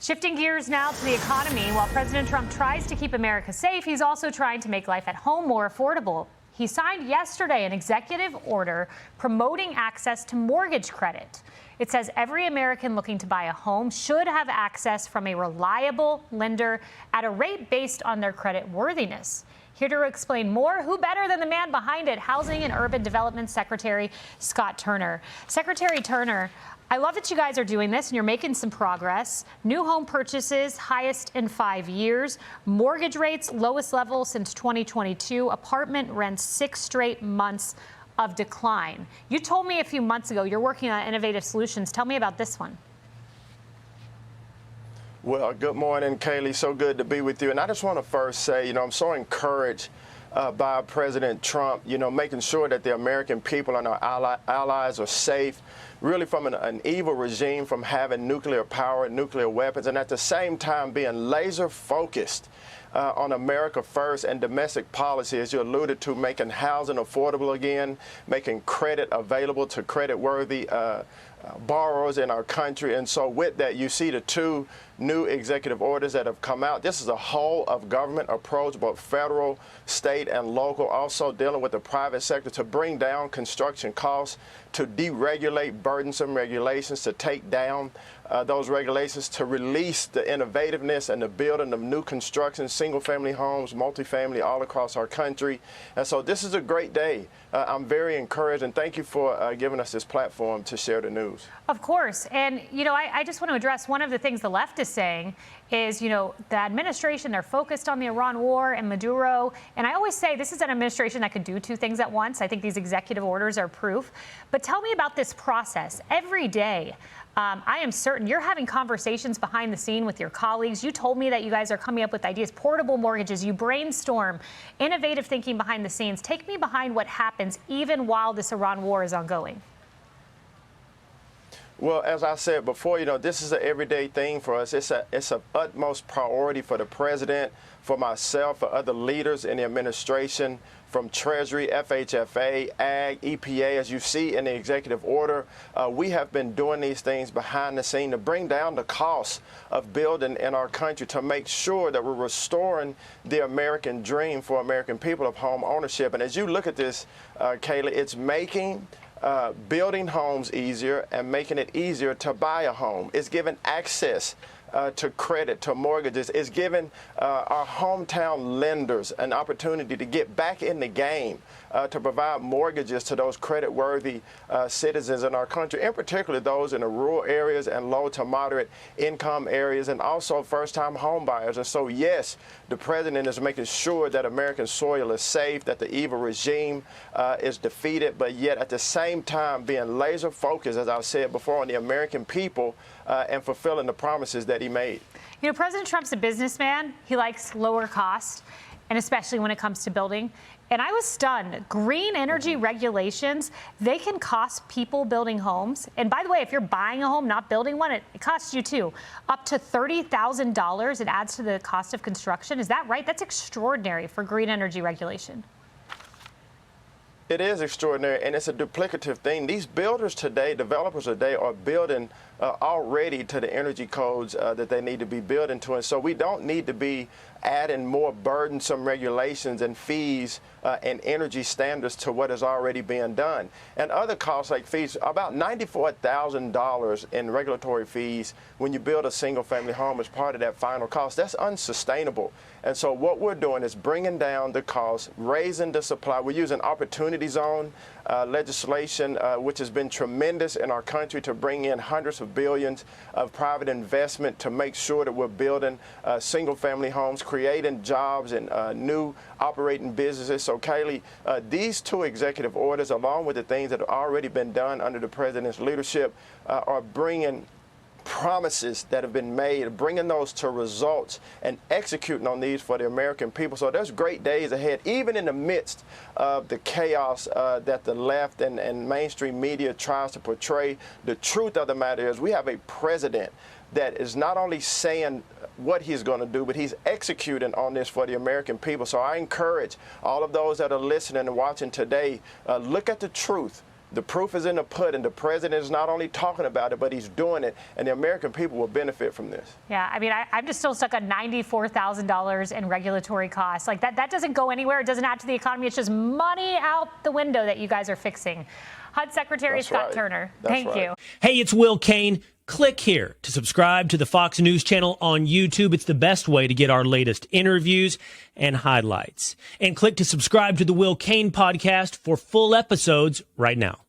Shifting gears now to the economy. While President Trump tries to keep America safe, he's also trying to make life at home more affordable. He signed yesterday an executive order promoting access to mortgage credit. It says every American looking to buy a home should have access from a reliable lender at a rate based on their credit worthiness. Here to explain more, who better than the man behind it, Housing and Urban Development Secretary Scott Turner. Secretary Turner, I love that you guys are doing this and you're making some progress. New home purchases, highest in 5 years. Mortgage rates, lowest level since 2022. Apartment rents, 6 straight months of decline. You told me a few months ago you're working on innovative solutions. Tell me about this one. Well, good morning, Kaylee. So good to be with you. And I just want to first say, I'm so encouraged by President Trump, making sure that the American people and our allies are safe, really from an evil regime, from having nuclear power and nuclear weapons, and at the same time being laser focused on America first and domestic policy, as you alluded to, making housing affordable again, making credit available to credit-worthy borrowers in our country. And so with that, you see the 2 new executive orders that have come out. This is a whole of government approach, both federal, state, and local, also dealing with the private sector to bring down construction costs, to deregulate burdensome regulations, to take down those regulations, to release the innovativeness and the building of new construction, single-family homes, multifamily, all across our country. And so this is a great day. I'm very encouraged, and thank you for giving us this platform to share the news. Of course. And, I just want to address one of the things the left is saying is, the administration, they're focused on the Iran war and Maduro. And I always say this is an administration that could do 2 things at once. I think these executive orders are proof. But tell me about this process. Every day, I am certain you're having conversations behind the scene with your colleagues. You told me that you guys are coming up with ideas, portable mortgages. You brainstorm, innovative thinking behind the scenes. Take me behind what happens even while this Iran war is ongoing. Well, as I said before, this is an everyday thing for us. It's a utmost priority for the president, for myself, for other leaders in the administration, from Treasury, FHFA, Ag, EPA. As you see in the executive order, we have been doing these things behind the scene to bring down the cost of building in our country, to make sure that we're restoring the American dream for American people of home ownership. And as you look at this, Kayla, it's making building homes easier and making it easier to buy a home. It's giving access to credit, to mortgages. It's giving our hometown lenders an opportunity to get back in the game, to provide mortgages to those credit-worthy citizens in our country, in particular those in the rural areas and low to moderate income areas, and also first-time home buyers. And so, yes, the president is making sure that American soil is safe, that the evil regime is defeated, but yet at the same time being laser-focused, as I said before, on the American people and fulfilling the promises that he made. President Trump's a businessman. He likes lower cost, and especially when it comes to building. And I was stunned. Green energy regulations, they can cost people building homes. And by the way, if you're buying a home, not building one, it costs you too. Up to $30,000 it adds to the cost of construction. Is that right? That's extraordinary for green energy regulation. It is extraordinary, and it's a duplicative thing. These builders today, developers today, are building already to the energy codes that they need to be building to. And so we don't need to be adding more burdensome regulations and fees and energy standards to what is already being done. And other costs like fees, about $94,000 in regulatory fees when you build a single-family home as part of that final cost. That's unsustainable. And so what we're doing is bringing down the cost, raising the supply. We're using opportunity zone legislation, which has been tremendous in our country, to bring in hundreds of billions of private investment to make sure that we're building single-family homes, creating jobs and new operating businesses. So, Kaylee, these 2 executive orders, along with the things that have already been done under the president's leadership, are bringing promises that have been made, bringing those to results and executing on these for the American people. So there's great days ahead, even in the midst of the chaos that the left and mainstream media tries to portray. The truth of the matter is we have a president that is not only saying what he's going to do, but he's executing on this for the American people. So I encourage all of those that are listening and watching today, look at the truth. The proof is in the pudding. The president is not only talking about it, but he's doing it, and the American people will benefit from this. Yeah, I mean, I'm just still stuck on $94,000 in regulatory costs. Like that doesn't go anywhere. It doesn't add to the economy. It's just money out the window that you guys are fixing. HUD Secretary Scott Turner, thank you. Hey, it's Will Kane. Click here to subscribe to the Fox News channel on YouTube. It's the best way to get our latest interviews and highlights. And click to subscribe to the Will Kane podcast for full episodes right now.